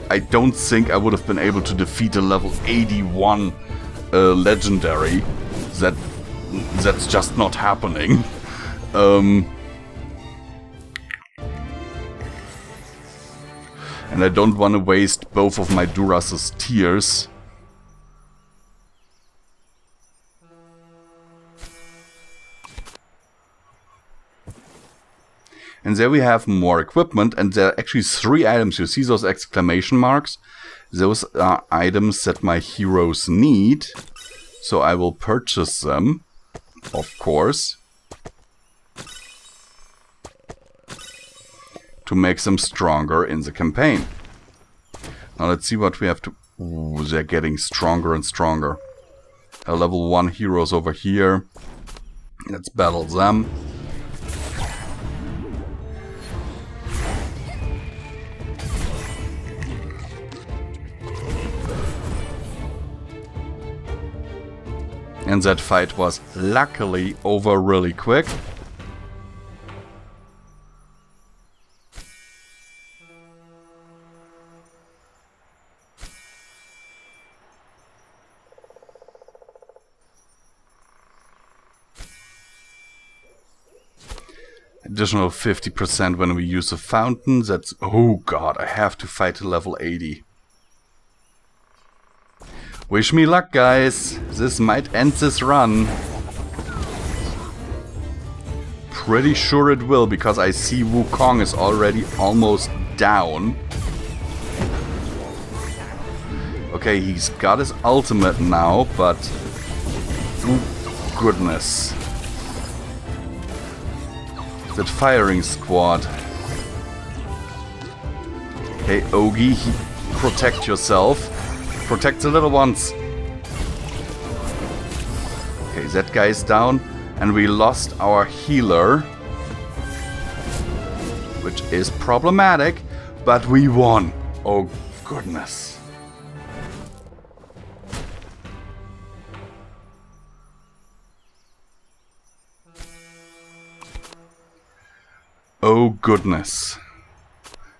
I don't think I would have been able to defeat a level 81 legendary. That's just not happening. And I don't want to waste both of my Duras's Tears. And there we have more equipment, and there are actually 3 items. You see those exclamation marks? Those are items that my heroes need. So I will purchase them, of course, to make them stronger in the campaign. Now let's see what we have to... Ooh, they're getting stronger and stronger. Level 1 heroes over here. Let's battle them. And that fight was luckily over really quick. Additional 50% when we use a fountain. That's... Oh god, I have to fight to level 80. Wish me luck, guys. This might end this run. Pretty sure it will, because I see Wukong is already almost down. Okay, he's got his ultimate now, but... Oh, goodness. That firing squad. Hey, Ogi, protect yourself. Protect the little ones. Okay, that guy is down. And we lost our healer. Which is problematic. But we won. Oh, goodness. Oh goodness.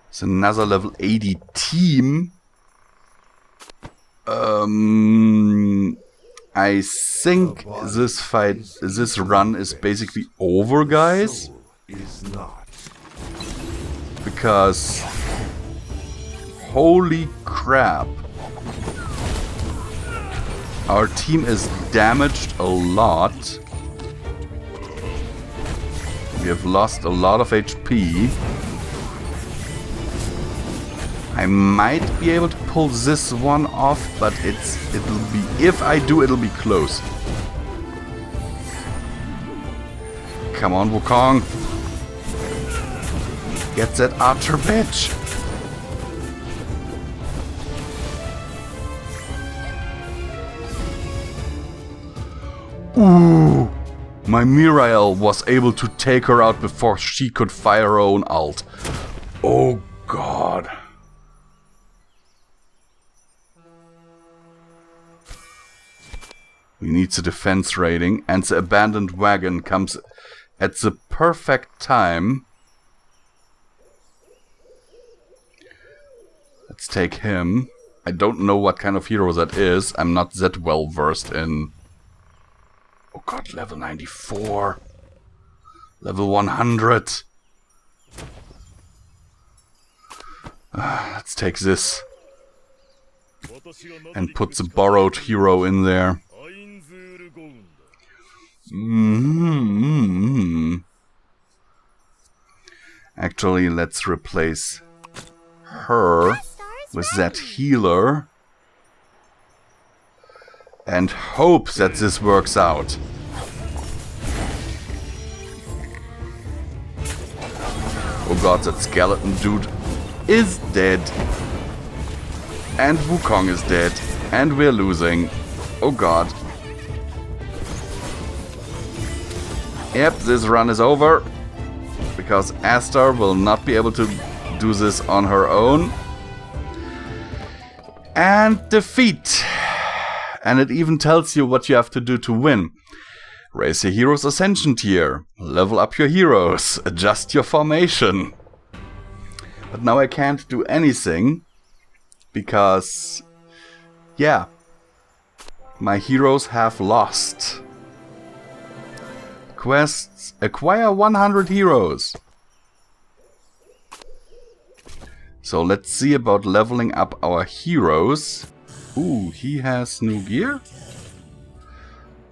It's another level 80 team. I think this fight, this run is basically over, guys. Because holy crap. Our team is damaged a lot. We have lost a lot of HP. I might be able to pull this one off, but it'll be, if I do, it'll be close. Come on, Wukong. Get that archer bitch. Ooh. My Mirael was able to take her out before she could fire her own ult. Oh god. We need the defense rating, and the abandoned wagon comes at the perfect time. Let's take him. I don't know what kind of hero that is. I'm not that well versed in... Oh god, level 94. Level 100. Let's take this. And put the borrowed hero in there. Actually, let's replace her with that healer. And hope that this works out. Oh god, that skeleton dude is dead. And Wukong is dead. And we're losing. Oh god. Yep, this run is over. Because Astar will not be able to do this on her own. And defeat. And it even tells you what you have to do to win. Raise your hero's ascension tier. Level up your heroes. Adjust your formation. But now I can't do anything. Because... yeah. My heroes have lost. Quests. Acquire 100 heroes. So let's see about leveling up our heroes. Ooh, he has new gear?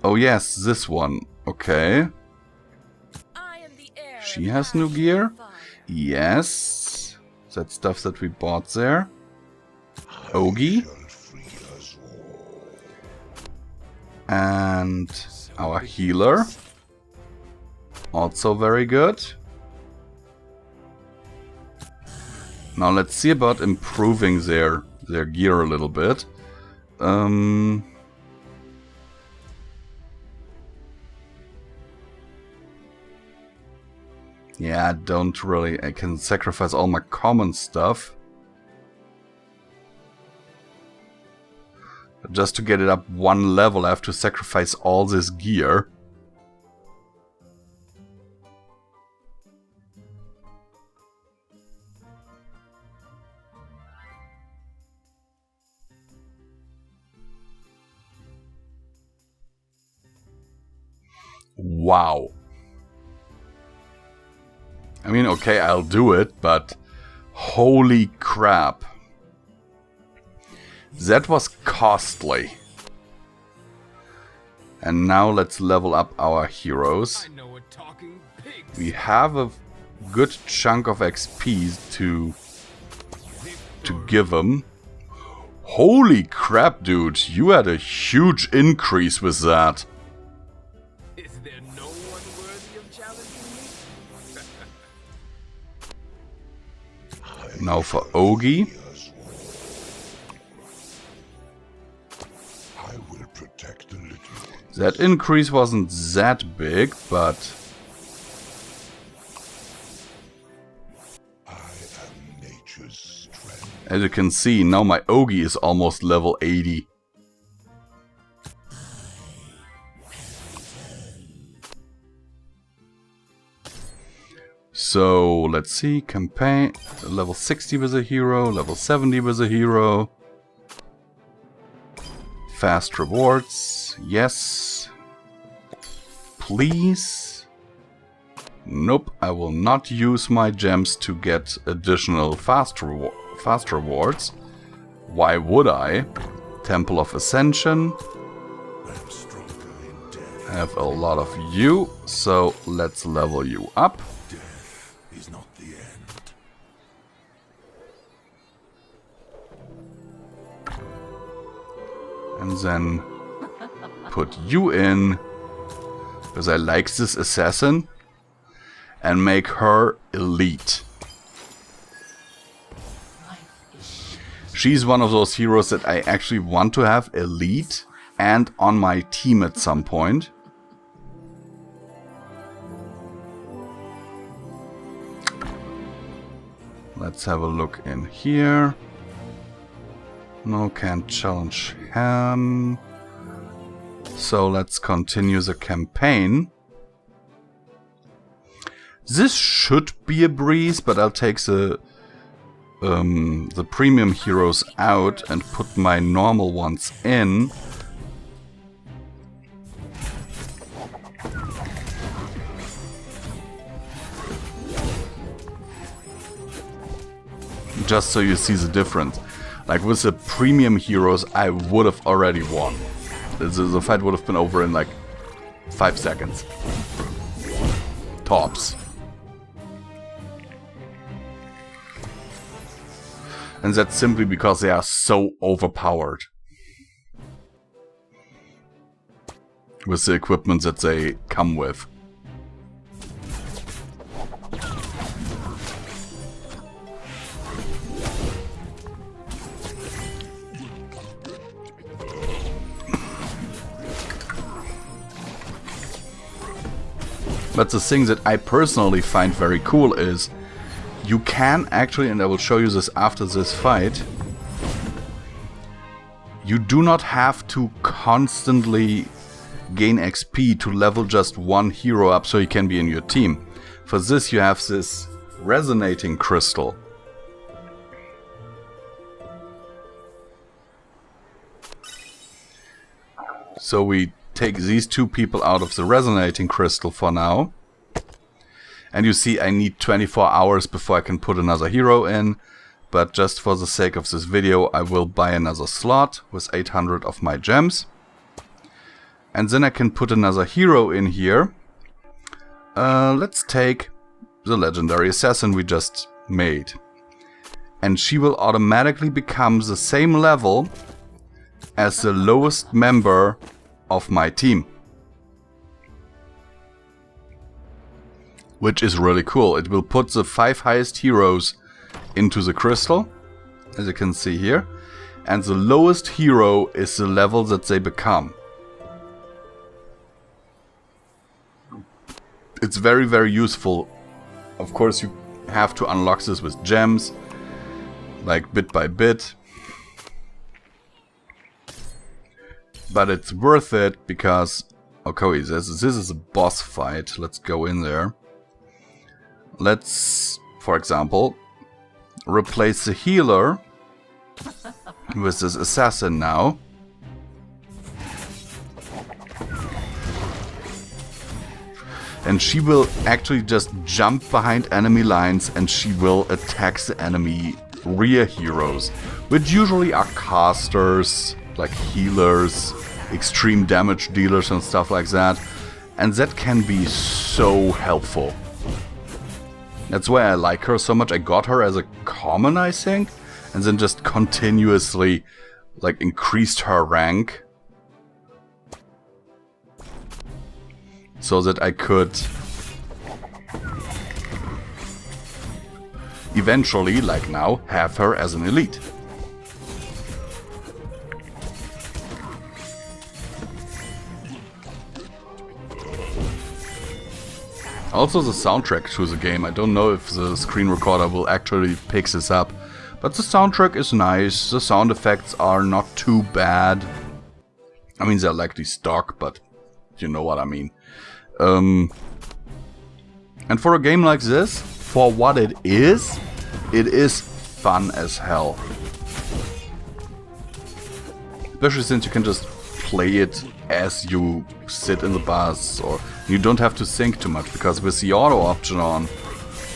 Oh yes, this one. Okay. She has new gear? Yes. That stuff that we bought there. Ogi. And our healer. Also very good. Now let's see about improving their gear a little bit. Yeah, don't really... I can sacrifice all my common stuff. But just to get it up one level, I have to sacrifice all this gear. Wow. I mean, okay, I'll do it, but holy crap. That was costly. And now let's level up our heroes. We have a good chunk of XP to give them. Holy crap, dude, you had a huge increase with that. Now for Ogi. That increase wasn't that big, but... as you can see, now my Ogi is almost level 80. So let's see, campaign, level 60 with a hero, level 70 with a hero. Fast rewards, yes. Please. Nope, I will not use my gems to get additional fast rewards. Why would I? Temple of Ascension. I have a lot of you, so let's level you up. Death is not the end. And then put you in, because I like this assassin, and make her elite. She's one of those heroes that I actually want to have elite and on my team at some point. Let's have a look in here. No, can't challenge him. So let's continue the campaign. This should be a breeze, but I'll take the premium heroes out and put my normal ones in. Just so you see the difference. Like with the premium heroes, I would have already won. The fight would have been over in like 5 seconds. Tops. And that's simply because they are so overpowered. With the equipment that they come with. But the thing that I personally find very cool is you can actually, and I will show you this after this fight, you do not have to constantly gain XP to level just one hero up so he can be in your team. For this you have this resonating crystal. So we take these two people out of the resonating crystal for now. And you see I need 24 hours before I can put another hero in. But just for the sake of this video I will buy another slot with 800 of my gems. And then I can put another hero in here. Let's take the legendary assassin we just made. And she will automatically become the same level as the lowest member of my team. Which is really cool. It will put the 5 highest heroes into the crystal, as you can see here. And the lowest hero is the level that they become. It's very, very useful. Of course, you have to unlock this with gems, like bit by bit. But it's worth it because, okay, this is a boss fight. Let's go in there. Let's, for example, replace the healer with this assassin now. And she will actually just jump behind enemy lines and she will attack the enemy rear heroes, which usually are casters, like healers, extreme damage dealers and stuff like that. And that can be so helpful. That's why I like her so much. I got her as a common, I think, and then just continuously like increased her rank so that I could eventually, like now, have her as an elite. Also the soundtrack to the game, I don't know if the screen recorder will actually pick this up, but the soundtrack is nice, the sound effects are not too bad. I mean, they're likely stock, but you know what I mean. And for a game like this, for what it is fun as hell. Especially since you can just play it as you sit in the bus, or you don't have to think too much, because with the auto option on,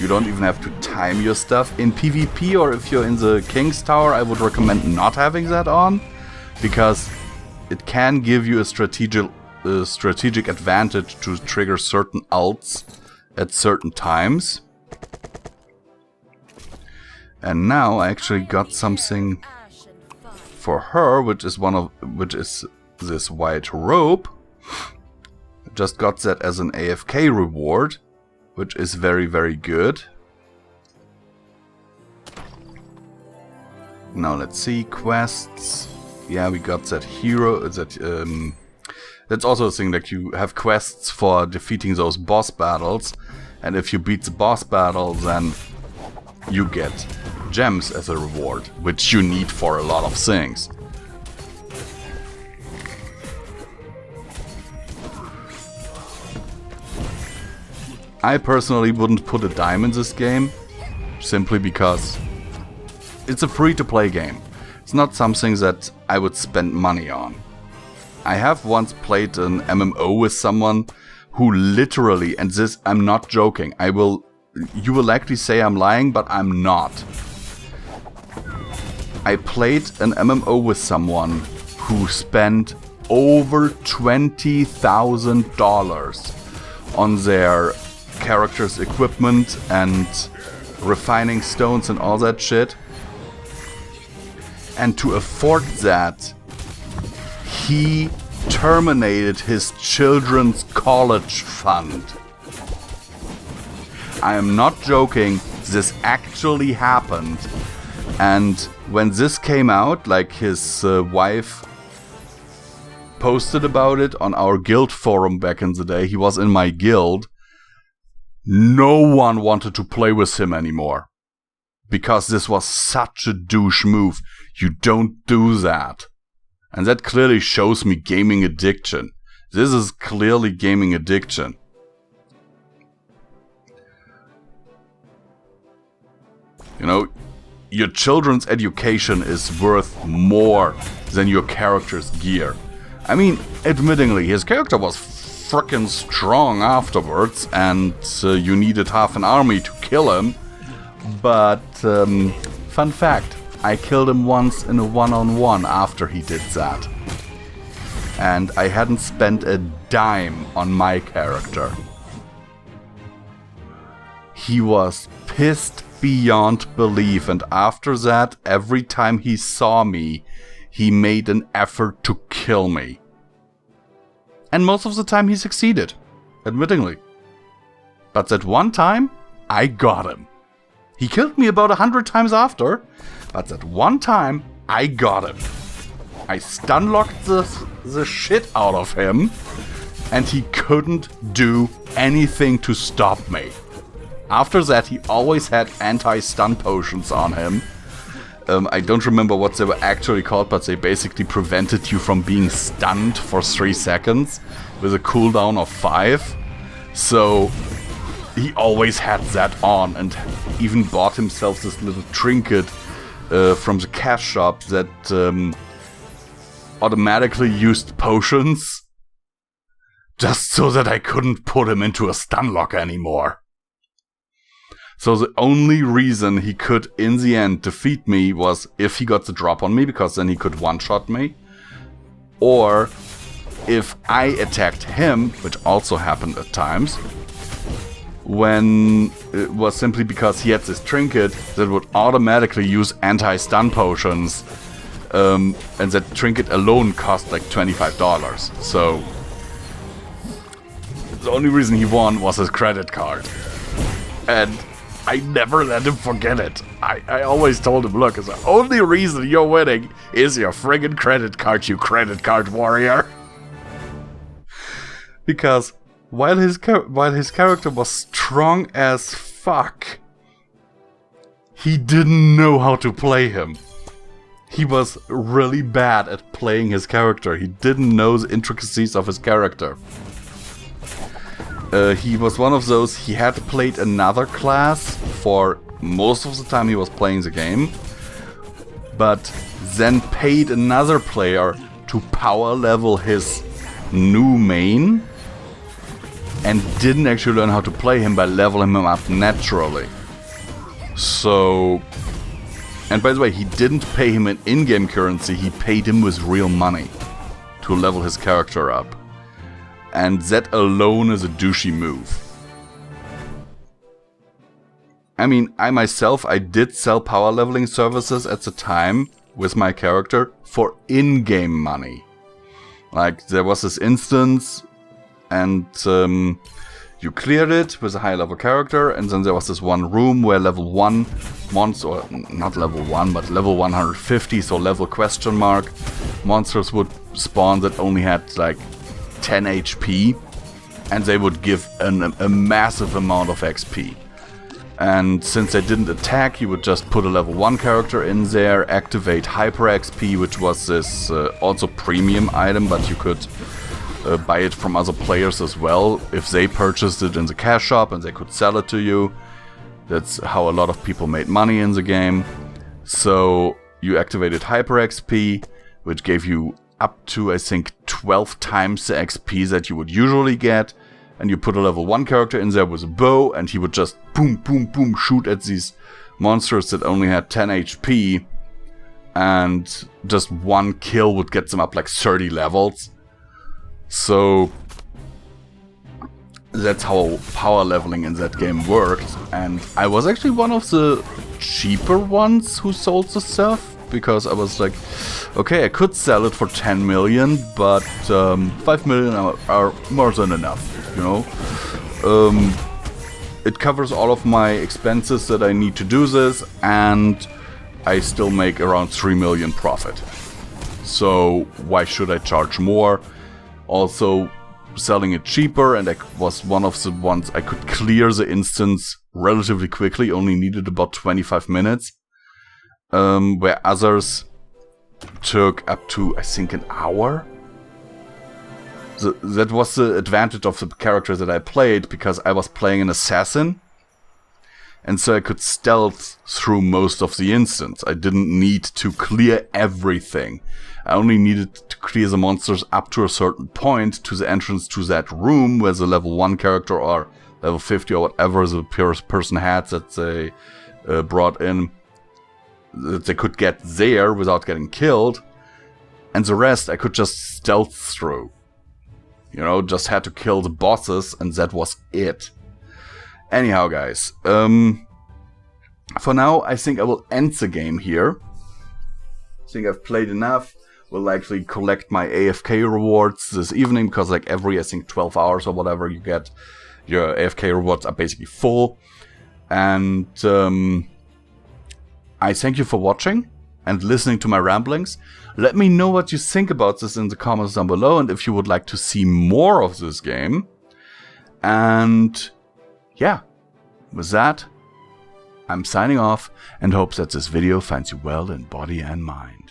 you don't even have to time your stuff. In PvP, or if you're in the King's Tower, I would recommend not having that on, because it can give you a strategic advantage to trigger certain ults at certain times. And now I actually got something for her, which is this white robe. Just got that as an AFK reward, which is very, very good. Now let's see, quests. Yeah, we got that hero. That's also a thing, that you have quests for defeating those boss battles, and if you beat the boss battle, then you get gems as a reward, which you need for a lot of things. I personally wouldn't put a dime in this game, simply because it's a free-to-play game. It's not something that I would spend money on. I have once played an MMO with someone who literally, and this, I'm not joking, you will likely say I'm lying, but I'm not. I played an MMO with someone who spent over $20,000 on their character's equipment and refining stones and all that shit. And to afford that, he terminated his children's college fund. I am not joking, this actually happened. And when this came out, like, his wife posted about it on our guild forum back in the day, he was in my guild, no one wanted to play with him anymore. Because this was such a douche move. You don't do that. And that clearly shows me gaming addiction. This is clearly gaming addiction. You know, your children's education is worth more than your character's gear. I mean, admittingly, his character was frickin' strong afterwards, and you needed half an army to kill him. But, fun fact, I killed him once in a one-on-one after he did that. And I hadn't spent a dime on my character. He was pissed beyond belief, and after that, every time he saw me, he made an effort to kill me. And most of the time he succeeded, admittingly. But that one time, I got him. He killed me about 100 times after, but that one time, I got him. I stun-locked the shit out of him, and he couldn't do anything to stop me. After that, he always had anti-stun potions on him. I don't remember what they were actually called, but they basically prevented you from being stunned for 3 seconds with a cooldown of 5. So he always had that on, and even bought himself this little trinket from the cash shop that automatically used potions, just so that I couldn't put him into a stun lock anymore. So the only reason he could, in the end, defeat me was if he got the drop on me, because then he could one-shot me. Or if I attacked him, which also happened at times, when it was simply because he had this trinket that would automatically use anti-stun potions, and that trinket alone cost like $25. So the only reason he won was his credit card. And I never let him forget it. I always told him, look, the only reason you're winning is your friggin' credit card, you credit card warrior. Because while his character was strong as fuck, he didn't know how to play him. He was really bad at playing his character. He didn't know the intricacies of his character. he was one of those, he had played another class for most of the time he was playing the game, but then paid another player to power level his new main, and didn't actually learn how to play him by leveling him up naturally. So, and by the way, he didn't pay him in in-game currency, he paid him with real money to level his character up. And that alone is a douchey move. I mean, I myself, I did sell power leveling services at the time with my character for in-game money. Like, there was this instance, and you cleared it with a high level character, and then there was this one room where level 1 monsters, or not level 1, but level 150, so level question mark, monsters would spawn that only had like 10 HP, and they would give a massive amount of XP. And since they didn't attack, you would just put a level 1 character in there, activate Hyper XP, which was this also premium item, but you could buy it from other players as well if they purchased it in the cash shop and they could sell it to you. That's how a lot of people made money in the game. So you activated Hyper XP, which gave you up to, I think, 12 times the XP that you would usually get. And you put a level 1 character in there with a bow, and he would just boom, boom, boom, shoot at these monsters that only had 10 HP. And just one kill would get them up like 30 levels. So that's how power leveling in that game worked. And I was actually one of the cheaper ones who sold the stuff. Because I was like, okay, I could sell it for 10 million, but 5 million are more than enough, you know. It covers all of my expenses that I need to do this, and I still make around 3 million profit. So why should I charge more? Also, selling it cheaper, and I was one of the ones I could clear the instance relatively quickly, only needed about 25 minutes. Where others took up to, I think, an hour. So that was the advantage of the character that I played, because I was playing an assassin. And so I could stealth through most of the instance. I didn't need to clear everything. I only needed to clear the monsters up to a certain point to the entrance to that room where the level 1 character or level 50 or whatever the person had that they brought in, that they could get there without getting killed, and the rest I could just stealth through. You know, just had to kill the bosses, and that was it. Anyhow, guys, for now I think I will end the game here. I think I've played enough. Will likely collect my AFK rewards this evening, because like every, I think, 12 hours or whatever, you get your AFK rewards are basically full. And I thank you for watching and listening to my ramblings. Let me know what you think about this in the comments down below, and if you would like to see more of this game. And yeah, with that, I'm signing off and hope that this video finds you well in body and mind.